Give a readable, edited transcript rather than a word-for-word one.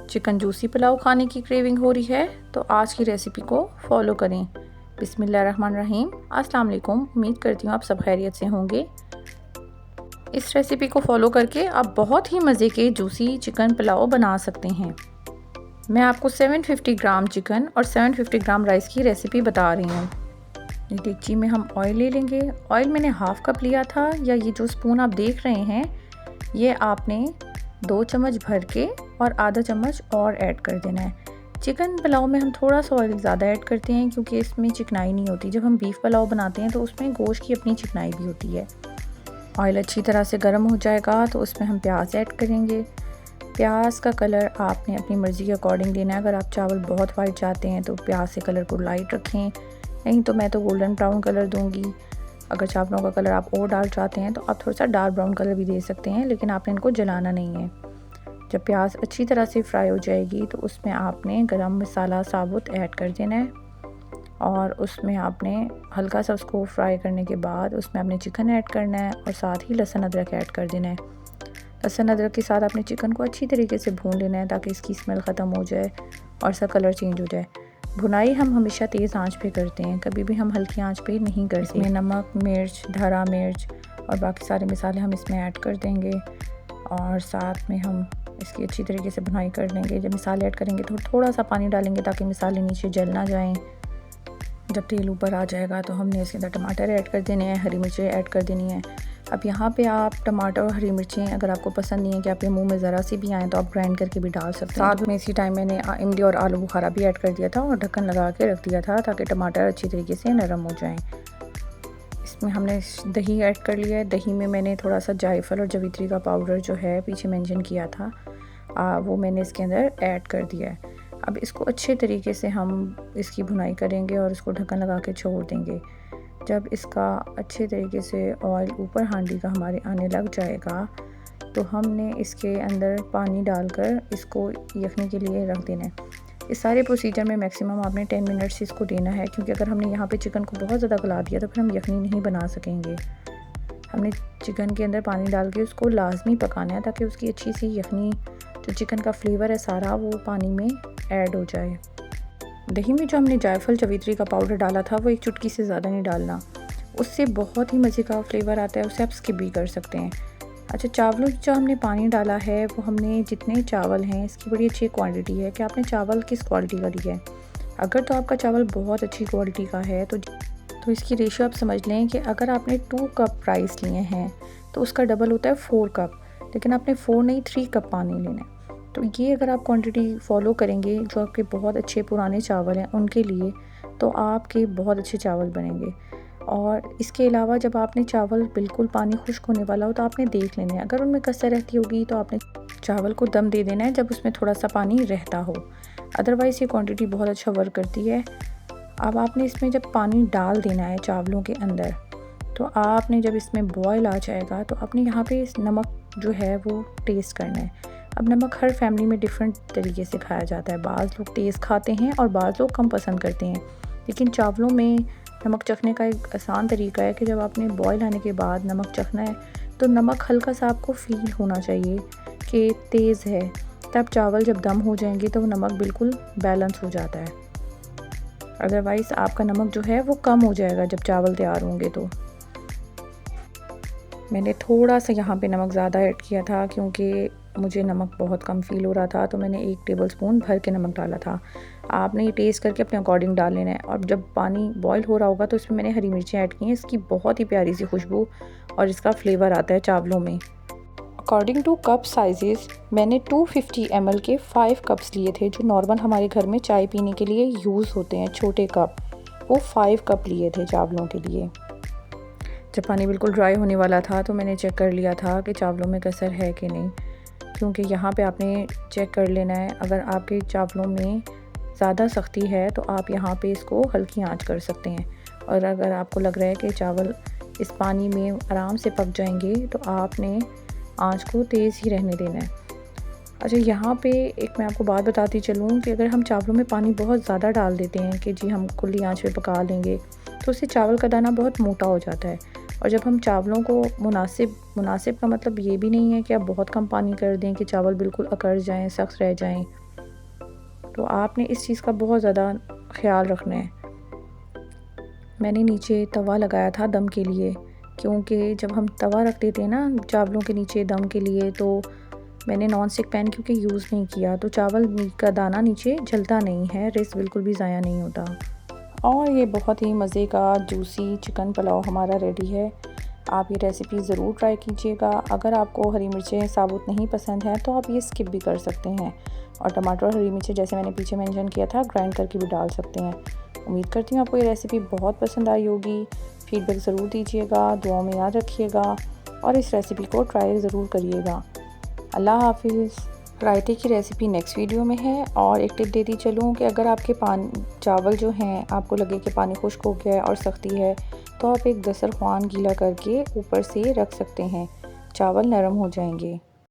Chicken juicy pulao खाने की craving हो रही है तो आज की रेसिपी को फॉलो करें। बिस्मिल्लाहिर्रहमानिर्रहीम। अस्सलाम वालेकुम। उम्मीद करती हूँ आप सब खैरियत से होंगे। इस रेसिपी को फॉलो करके आप बहुत ही मज़े के जूसी चिकन पुलाव बना सकते हैं। मैं आपको 750 ग्राम चिकन और 750 ग्राम राइस की रेसिपी बता रही हूँ। ये डेगची में हम ऑयल ले लेंगे। ऑयल मैंने हाफ़ कप लिया था, या ये जो स्पून आप देख रहे हैं ये आपने 2 चम्मच भर के और आधा चम्मच और ऐड कर देना है। चिकन पुलाव में हम थोड़ा सा ऑयल ज़्यादा ऐड करते हैं क्योंकि इसमें चिकनाई नहीं होती। जब हम बीफ पुलाव बनाते हैं तो उसमें गोश्त की अपनी चिकनाई भी होती है। ऑयल अच्छी तरह से गर्म हो जाएगा तो उसमें हम प्याज ऐड करेंगे। प्याज का कलर आपने अपनी मर्ज़ी के अकॉर्डिंग देना है। अगर आप चावल बहुत वाइट चाहते हैं तो प्याज से कलर को लाइट रखें, नहीं तो मैं तो गोल्डन ब्राउन कलर दूंगी। अगर चावलों का कलर आप और डार्क चाहते हैं तो आप थोड़ा सा डार्क ब्राउन कलर भी दे सकते हैं, लेकिन आपने इनको जलाना नहीं है। जब प्याज अच्छी तरह से फ्राई हो जाएगी तो उसमें आपने गरम मसाला साबुत ऐड कर देना है, और उसमें आपने हल्का सा उसको फ्राई करने के बाद उसमें आपने चिकन ऐड करना है और साथ ही लहसुन अदरक ऐड कर देना है। लहसुन अदरक के साथ आपने चिकन को अच्छी तरीके से भून लेना है ताकि इसकी स्मेल ख़त्म हो जाए और इसका कलर चेंज हो जाए। भुनाई हम हमेशा तेज़ आंच पे करते हैं, कभी भी हम हल्की आंच पे नहीं करते। इसमें नमक, मिर्च, धरा मिर्च और बाकी सारे मसाले हम इसमें ऐड कर देंगे, और साथ में हम इसकी अच्छी तरीके से भुनाई कर लेंगे। जब मसाले ऐड करेंगे तो थोड़ा सा पानी डालेंगे ताकि मसाले नीचे जल ना जाएं। जब तेल ऊपर आ जाएगा तो हमने इसके अंदर टमाटर ऐड कर देने हैं, हरी मिर्चें ऐड कर देनी है। अब यहाँ पे आप टमाटर और हरी मिर्चें अगर आपको पसंद नहीं है कि आपके मुंह में ज़रा सी भी आए तो आप ग्राइंड करके भी डाल सकते हैं। साथ में इसी टाइम मैंने इमली और आलू बुखारा भी ऐड कर दिया था और ढक्कन लगा के रख दिया था ताकि टमाटर अच्छी तरीके से नरम हो जाएं। इसमें हमने दही ऐड कर लिया है। दही में मैंने थोड़ा सा जायफल और जवित्री का पाउडर जो है पीछे मेंशन किया था वो मैंने इसके अंदर ऐड कर दिया है। अब इसको अच्छे तरीके से हम इसकी भुनाई करेंगे और इसको ढक्कन लगा के छोड़ देंगे। जब इसका अच्छे तरीके से ऑयल ऊपर हांडी का हमारे आने लग जाएगा तो हमने इसके अंदर पानी डालकर इसको यखनी के लिए रख देना है। इस सारे प्रोसीजर में मैक्सिमम आपने 10 मिनट से इसको देना है, क्योंकि अगर हमने यहाँ पे चिकन को बहुत ज़्यादा गला दिया तो फिर हम यखनी नहीं बना सकेंगे। हमने चिकन के अंदर पानी डाल के उसको लाजमी पकाना है ताकि उसकी अच्छी सी यखनी, जो चिकन का फ्लेवर है सारा, वो पानी में ऐड हो जाए। दही में जो हमने जायफल जवित्री का पाउडर डाला था वो 1 चुटकी से ज़्यादा नहीं डालना, उससे बहुत ही मज़े का फ्लेवर आता है, उसे आप स्किप भी कर सकते हैं। अच्छा, चावलों जो हमने पानी डाला है वो हमने जितने चावल हैं इसकी बड़ी अच्छी क्वांटिटी है कि आपने चावल किस क्वालिटी का लिया है। अगर तो आपका चावल बहुत अच्छी क्वालिटी का है तो इसकी रेशियो आप समझ लें कि अगर आपने 2 कप राइस लिए हैं तो उसका डबल होता है 4 कप, लेकिन आपने 4 नहीं 3 कप पानी लेना है। तो ये अगर आप क्वांटिटी फॉलो करेंगे जो आपके बहुत अच्छे पुराने चावल हैं उनके लिए, तो आपके बहुत अच्छे चावल बनेंगे। और इसके अलावा जब आपने चावल बिल्कुल पानी खुश्क होने वाला हो तो आपने देख लेना है, अगर उनमें कसर रहती होगी तो आपने चावल को दम दे देना है जब उसमें थोड़ा सा पानी रहता हो, अदरवाइज़ ये क्वांटिटी बहुत अच्छा वर्क करती है। अब आपने इसमें जब पानी डाल देना है चावलों के अंदर, तो आपने जब इसमें बॉयल आ जाएगा तो आपने यहाँ पे इस नमक जो है वो टेस्ट करना है। अब नमक हर फैमिली में डिफरेंट तरीके से खाया जाता है, बाज़ लोग तेज़ खाते हैं और बाज़ लोग कम पसंद करते हैं, लेकिन चावलों में नमक चखने का एक आसान तरीका है कि जब आपने बॉयल आने के बाद नमक चखना है तो नमक हल्का सा आपको फील होना चाहिए कि तेज़ है, तब चावल जब दम हो जाएंगे तो वो नमक बिल्कुल बैलेंस हो जाता है। अदरवाइज़ आपका नमक जो है वो कम हो जाएगा जब चावल तैयार होंगे। तो मैंने थोड़ा सा यहाँ पे नमक ज़्यादा ऐड किया था क्योंकि मुझे नमक बहुत कम फ़ील हो रहा था, तो मैंने 1 टेबलस्पून भर के नमक डाला था। आपने ये टेस्ट करके अपने अकॉर्डिंग डाल लेना है। और जब पानी बॉयल हो रहा होगा तो इसमें मैंने हरी मिर्चें ऐड की हैं, इसकी बहुत ही प्यारी सी खुशबू और इसका फ्लेवर आता है चावलों में। अकॉर्डिंग टू कप साइजेस मैंने 250 ml के 5 कप्स लिए थे, जो नॉर्मल हमारे घर में चाय पीने के लिए यूज़ होते हैं छोटे कप, वो 5 कप लिए थे चावलों के लिए। जब पानी बिल्कुल ड्राई होने वाला था तो मैंने चेक कर लिया था कि चावलों में कसर है कि नहीं, क्योंकि यहाँ पे आपने चेक कर लेना है। अगर आपके चावलों में ज़्यादा सख्ती है तो आप यहाँ पे इसको हल्की आंच कर सकते हैं, और अगर आपको लग रहा है कि चावल इस पानी में आराम से पक जाएंगे तो आपने आंच को तेज़ ही रहने देना है। अच्छा, यहाँ पे एक मैं आपको बात बताती चलूँ कि अगर हम चावलों में पानी बहुत ज़्यादा डाल देते हैं कि जी हम खुली आंच पे पका लेंगे तो उससे चावल का दाना बहुत मोटा हो जाता है। और जब हम चावलों को मुनासिब का मतलब ये भी नहीं है कि आप बहुत कम पानी कर दें कि चावल बिल्कुल अकड़ जाएं, सख्त रह जाएं। तो आपने इस चीज़ का बहुत ज़्यादा ख्याल रखना है। मैंने नीचे तवा लगाया था दम के लिए, क्योंकि जब हम तवा रख देते हैं ना चावलों के नीचे दम के लिए, तो मैंने नॉन स्टिक पैन क्योंकि यूज़ नहीं किया, तो चावल का दाना नीचे जलता नहीं है, राइस बिल्कुल भी ज़ाया नहीं होता। और ये बहुत ही मज़े का जूसी चिकन पुलाव हमारा रेडी है। आप ये रेसिपी ज़रूर ट्राई कीजिएगा। अगर आपको हरी मिर्चें साबुत नहीं पसंद हैं तो आप ये स्किप भी कर सकते हैं, और टमाटर और हरी मिर्चें जैसे मैंने पीछे मेंशन किया था ग्राइंड करके भी डाल सकते हैं। उम्मीद करती हूँ आपको ये रेसिपी बहुत पसंद आई होगी। फीडबैक ज़रूर दीजिएगा, दुआ में याद रखिएगा और इस रेसिपी को ट्राई ज़रूर करिएगा। अल्लाह हाफिज़। रायते की रेसिपी नेक्स्ट वीडियो में है। और एक टिप देती चलूँ कि अगर आपके चावल जो हैं आपको लगे कि पानी खुश्क हो गया है और सख्ती है, तो आप एक दस्तरख्वान गीला करके ऊपर से रख सकते हैं, चावल नरम हो जाएंगे।